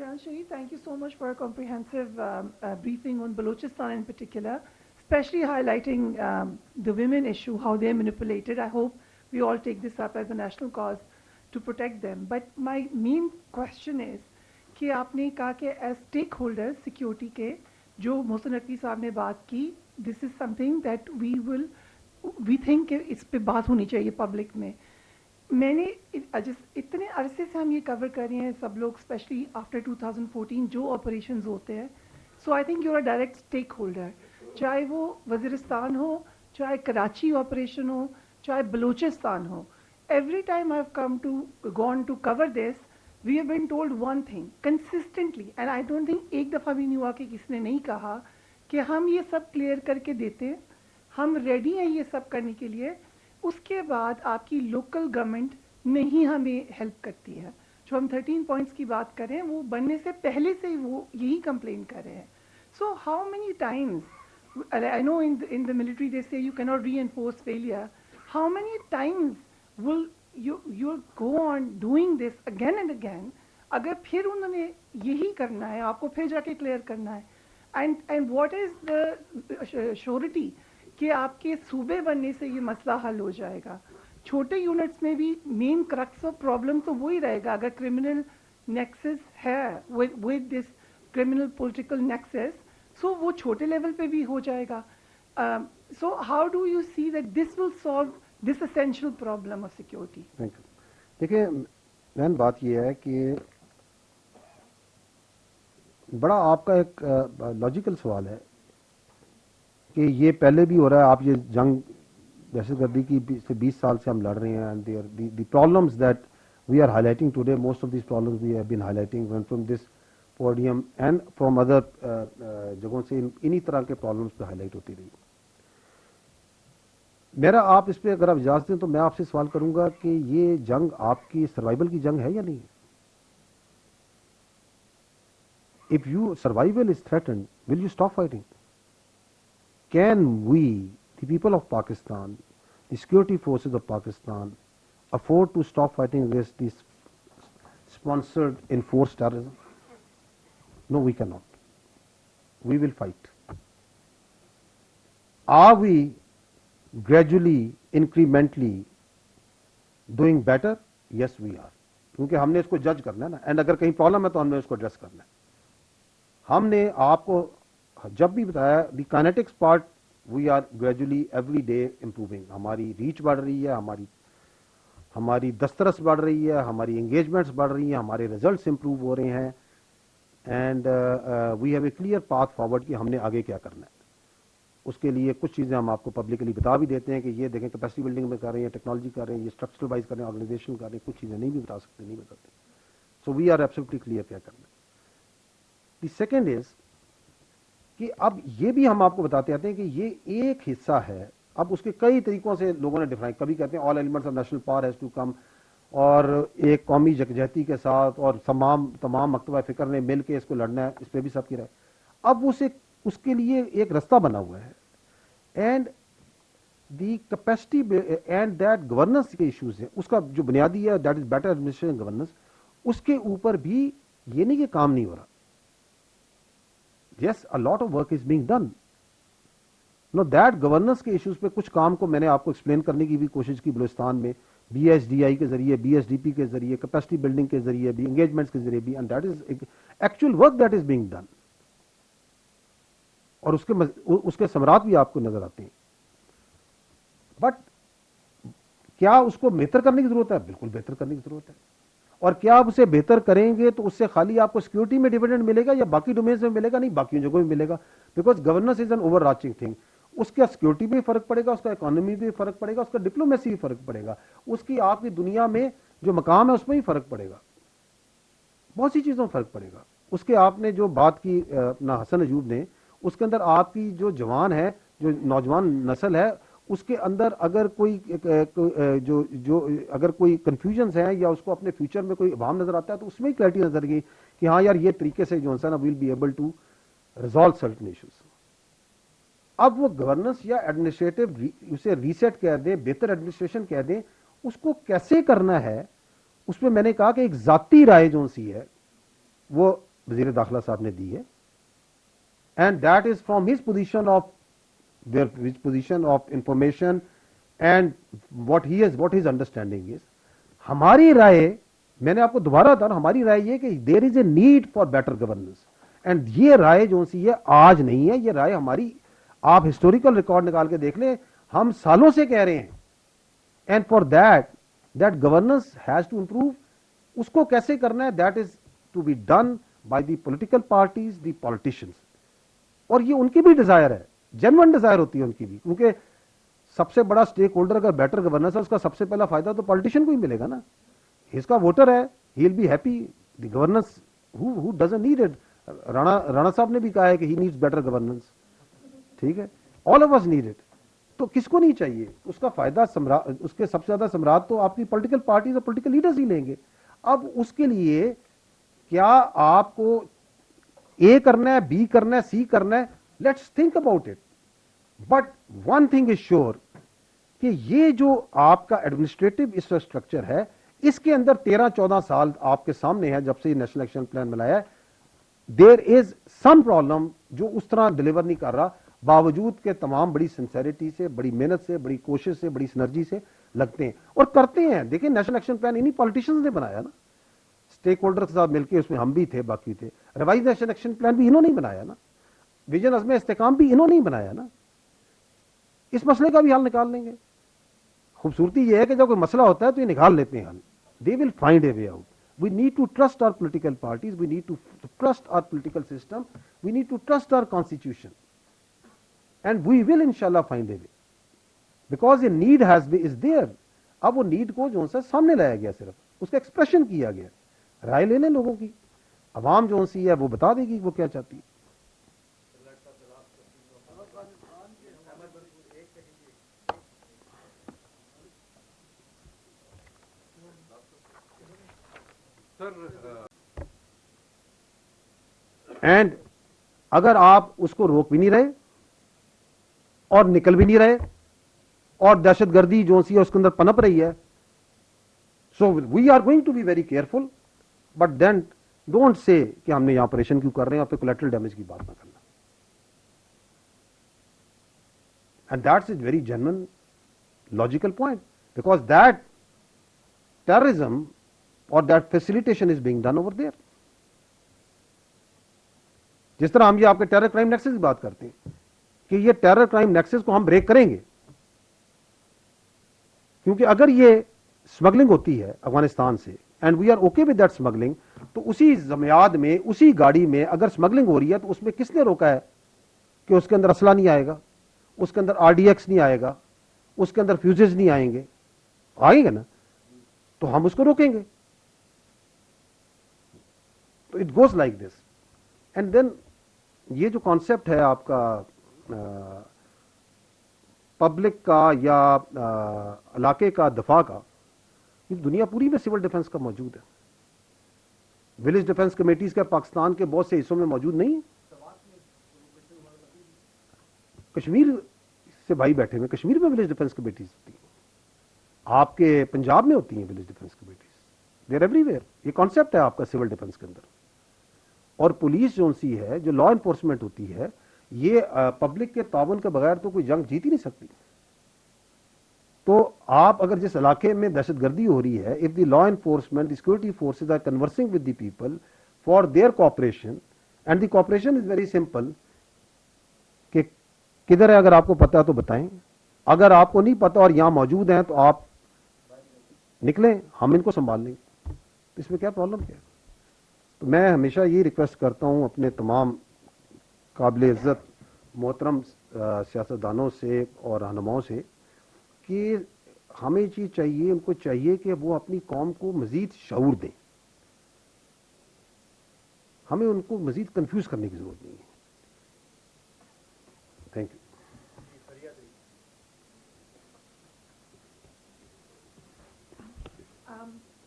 Jan Shahid, thank you so much for a comprehensive briefing on Balochistan in particular, especially highlighting the women issue, how they're manipulated. I hope we all take this up as a national cause to protect them. But my main question is کہ آپ نے کہا کہ as stakeholders security کے جو محسن نقوی صاحب نے بات کی, this is something that we think کہ اس پہ بات ہونی چاہیے پبلک میں. میں نے اتنے عرصے سے ہم یہ کور کر رہے ہیں سب لوگ, اسپیشلی آفٹر 2014 جو آپریشنز ہوتے ہیں. So I think you are direct stakeholder, چاہے وہ وزیرستان ہو, چاہے کراچی آپریشن ہو, چاہے بلوچستان ہو. Every time I have come to gone to cover this, we have been told one thing consistently, and I don't think ایک دفعہ بھی نہیں ہوا کہ کسی نے نہیں کہا کہ ہم یہ سب کلیئر کر کے دیتے ہیں, ہم ریڈی ہیں یہ سب کرنے کے لیے. اس کے بعد آپ کی لوکل گورنمنٹ نہیں ہمیں ہیلپ کرتی ہے. جو ہم 13 پوائنٹس کی بات کریں وہ بننے سے پہلے سے وہ یہی کمپلین کر رہے ہیں. So how many times, I know in the military they say you keep not reinforce failure, how many times will you go on doing this again and again, اگر پھر انہوں نے یہی کرنا ہے, آپ کو پھر جا کے کلیئر کرنا ہے. And what is the surety کہ آپ کے صوبے بننے سے یہ مسئلہ حل ہو جائے گا. چھوٹے یونٹس میں بھی مین کرکس آف پرابلم تو وہی رہے گا. اگر کرمنل نیکسس ہے with this criminal political nexus, so وہ چھوٹے لیول پہ بھی ہو جائے گا. So how do you see that this will solve this essential problem of security? دیکھیں مین, بات یہ ہے کہ بڑا آپ کا ایک لاجیکل سوال ہے کہ یہ پہلے بھی ہو رہا ہے. آپ یہ جنگ دہشت گردی کی 20 سال سے ہم لڑ رہے ہیں, and the problems that we are highlighting today, most of these problems we have been highlighting from this podium and from other جگہوں سے انہی طرح کے پرابلمز پہ ہائی لائٹ ہوتی رہی. میرا آپ اس پہ اگر آپ اجازت دیں تو میں آپ سے سوال کروں گا کہ یہ جنگ آپ کی سروائیول کی جنگ ہے یا نہیں؟ If your survival is threatened, will you stop fighting? Can we, the people of Pakistan, the security forces of Pakistan, afford to stop fighting against this sponsored, enforced terrorism? No, we cannot. We will fight. Are we gradually, incrementally doing better? Yes, we are. کیونکہ ہم نے اس کو جج کرنا ہے نا, and اگر کہیں پرابلم ہے تو ہم نے اس کو ایڈریس کرنا ہے. ہم نے آپ کو جب بھی بتایا the kinetics part, we are gradually every day improving. ہماری ریچ بڑھ رہی ہے, ہماری دسترس بڑھ رہی ہے, ہماری انگیجمنٹس بڑھ رہی ہیں, ہمارے ریزلٹس امپروو ہو رہے ہیں, and we have a clear path forward کہ ہم نے آگے کیا کرنا ہے. اس کے لیے کچھ چیزیں ہم آپ کو پبلکلی بتا بھی دیتے ہیں کہ یہ دیکھیں کیپیسٹی بلڈنگ میں کر رہے ہیں, ٹیکنالوجی کر رہے ہیں, یہ اسٹرکچرل وائز کر رہے ہیں, آرگنائزیشن کر رہے ہیں. کچھ چیزیں نہیں بھی بتا سکتے, نہیں بتاتے. سو وی آر ایبسولوٹلی کلیئر کیا کرنا ہے. دی سیکنڈ از کہ اب یہ بھی ہم آپ کو بتاتے آتے ہیں کہ یہ ایک حصہ ہے. اب اس کے کئی طریقوں سے لوگوں نے ڈیفائن, کبھی کہتے ہیں all elements of national power has to come, اور ایک قومی یکجہتی کے ساتھ اور تمام مکتبہ فکر نے مل کے اس کو لڑنا ہے, اس پہ بھی سب کی رائے. اب اس کے لیے ایک رستہ بنا ہوا ہے, and the capacity and that governance کے ایشوز ہیں, اس کا جو بنیادی ہے that is better administration governance. اس کے اوپر بھی یہ نہیں کہ کام نہیں ہو رہا. Yes, a lot of work is being done. Now that governance کے ایشوز پہ کچھ کام کو میں نے آپ کو ایکسپلین کرنے کی بھی کوشش کی بلوچستان میں, بی ایس ڈی آئی کے ذریعے, بی ایس ڈی پی کے ذریعے, کیپیسٹی بلڈنگ کے ذریعے بھی, انگیجمنٹس کے ذریعے بھی, and that is actual work that is being done. اور اس کے ثمرات بھی آپ کو نظر آتے ہیں. بٹ کیا اس کو بہتر کرنے کی ضرورت ہے؟ بالکل بہتر کرنے کی ضرورت ہے. اور کیا آپ اسے بہتر کریں گے تو اس سے خالی آپ کو سیکورٹی میں ڈیویڈنڈ ملے گا یا باقی ڈومینس میں ملے گا؟ نہیں, باقی جگہوں میں ملے گا. Because governance is an overarching thing. اس کا سیکورٹی بھی فرق پڑے گا, اس کا اکانومی بھی فرق پڑے گا, اس کا ڈپلومیسی بھی فرق پڑے گا, اس کی آپ کی دنیا میں جو مقام ہے اس میں بھی فرق پڑے گا, بہت سی چیزوں میں فرق پڑے گا. اس کے آپ نے جو بات کی اپنا حسن ایوب نے, اس کے اندر آپ کی جو جوان ہے, جو نوجوان نسل ہے, اس کے اندر اگر کوئی اگر کوئی کنفیوژنز ہیں یا اس کو اپنے فیوچر میں کوئی ابہام نظر آتا ہے تو اس میں ہی کلیئرٹی نظر گئی کہ ہاں یار یہ طریقے سے جو ہے نا will be able to resolve certain issues. اب وہ گورننس یا ایڈمنسٹریٹو اسے ریسیٹ کہہ دیں, بہتر ایڈمنسٹریشن کہہ دیں, اس کو کیسے کرنا ہے اس میں میں نے کہا کہ ایک ذاتی رائے جو سی ہے وہ وزیر داخلہ صاحب نے دی ہے, and that is from his position of information and what his understanding is. ہماری رائے, میں نے آپ کو دوبارہ بتا رہا ہوں, ہماری رائے یہ کہ there is a need for better governance, and یہ رائے جو سی ہے آج نہیں ہے, یہ رائے ہماری, آپ ہسٹوریکل ریکارڈ نکال کے دیکھ لیں, ہم سالوں سے کہہ رہے ہیں. And for that governance has to improve. اس کو کیسے کرنا ہے, that is to be done by the political parties, the politicians. اور یہ ان کی بھی ڈیزائر ہے, جینوئن ڈیزائر ہوتی ہے ان کی بھی, کیونکہ سب سے بڑا اسٹیک ہولڈر اگر بیٹر گورننس ہے, اس کا سب سے پہلا فائدہ تو پالیٹیشین کو ہی ملے گا نا. اس کا ووٹر ہے, he will be happy. The governance who doesn't need it. Rana صاحب نے بھی کہا ہے کہ ہی نیڈز بیٹر گورننس. ٹھیک ہے, all of us need it. تو کس کو نہیں چاہیے, اس کا فائدہ اس کے سب سے زیادہ سمراٹ تو آپ کی پولیٹیکل پارٹیز اور پولیٹیکل لیڈرز ہی لیں گے. اب اس کے لیے کیا آپ کو اے کرنا ہے, بی کرنا ہے, سی کرنا ہے, let's think about it. But one thing is sure کہ یہ جو آپ کا ایڈمنسٹریٹو انفراسٹرکچر ہے, اس کے اندر 13-14 سال آپ کے سامنے ہے جب سے یہ نیشنل ایکشن پلان بنایا ہے, دیر از سم پرابلم جو اس طرح ڈلیور نہیں کر رہا, باوجود کہ تمام بڑی سنسیریٹی سے, بڑی محنت سے, بڑی کوشش سے, بڑی سنرجی سے لگتے ہیں اور کرتے ہیں. دیکھیں نیشنل ایکشن پلان انہی پالیٹیشنز نے بنایا نا, اسٹیک ہولڈر کے ساتھ مل کے, اس میں ہم بھی تھے, باقی تھے. ریوائز نیشنل ایکشن پلان بھی انہوں نے بنایا نا, ویژن عزم استحکام بھی انہوں نے بنایا نا. اس مسئلے کا بھی حل نکال لیں گے. خوبصورتی یہ ہے کہ جب کوئی مسئلہ ہوتا ہے تو یہ نکال لیتے ہیں حل. They will find a way out. We need to trust our political parties. We need to trust our political system. We need to trust our constitution. And we will inshallah find a way. Because a need is there. اب وہ need کو جو ہے سامنے لایا گیا, صرف اس کا ایکسپریشن کیا گیا. رائے لے لیں لوگوں کی, عوام جو سی ہے وہ بتا دے گی وہ کیا چاہتی ہے. اینڈ اگر آپ اس کو روک بھی نہیں رہے اور نکل بھی نہیں رہے اور دہشت گردی جو سی ہے اس کے اندر پنپ رہی ہے, so we are going to be very careful. But then don't say کہ ہم نے یہاں آپریشن کیوں کر رہے ہیں, آپ پہ کولیٹرل ڈیمیج کی بات نہ کرنا. And that's a very genuine logical point, because that terrorism اور that facilitation is being done over there. جس طرح ہم یہ آپ کے ٹیرر کرائم نیکسس کی بات کرتے ہیں کہ یہ ٹیرر کرائم نیکسس کو ہم بریک کریں گے, کیونکہ اگر یہ اسمگلنگ ہوتی ہے افغانستان سے and we are okay with that smuggling, تو اسی زمیاد میں, اسی گاڑی میں اگر اسمگلنگ ہو رہی ہے تو اس میں کس نے روکا ہے کہ اس کے اندر اسلحہ نہیں آئے گا, اس کے اندر آر ڈی ایکس نہیں آئے گا, اس کے اندر فیوزز نہیں آئیں گے, آئیں گے نا, تو ہم اس کو روکیں گے. تو it goes like this. And then یہ جو کانسیپٹ ہے آپ کا پبلک کا یا علاقے کا دفاع کا, یہ دنیا پوری میں سول ڈیفنس کا موجود ہے. ولیج ڈیفنس کمیٹیز کا پاکستان کے بہت سے حصوں میں موجود نہیں ہے. کشمیر سے بھائی بیٹھے ہوئے, کشمیر میں ولیج ڈیفنس کمیٹیز ہوتی ہیں, آپ کے پنجاب میں ہوتی ہیں village defence committees, they are everywhere. یہ کانسیپٹ ہے آپ کا سول ڈیفنس کے اندر. اور پولیس جو سی ہے, جو لا انفورسمنٹ ہوتی ہے, یہ پبلک کے تعاون کے بغیر تو کوئی جنگ جیت ہی نہیں سکتی. تو آپ اگر جس علاقے میں دہشت گردی ہو رہی ہے, if the law enforcement, the security forces are conversing with the people for their cooperation, and the cooperation is very simple کہ کدھر ہے, اگر آپ کو پتا ہے تو بتائیں, اگر آپ کو نہیں پتا اور یہاں موجود ہیں تو آپ نکلیں, ہم ان کو سنبھال لیں گے. اس میں کیا پرابلم کیا ہے؟ تو میں ہمیشہ یہ ریکویسٹ کرتا ہوں اپنے تمام قابل عزت محترم سیاستدانوں سے اور رہنماؤں سے کہ ہمیں چیز چاہیے, ان کو چاہیے کہ وہ اپنی قوم کو مزید شعور دیں. ہمیں ان کو مزید کنفیوز کرنے کی ضرورت نہیں ہے. Thank you.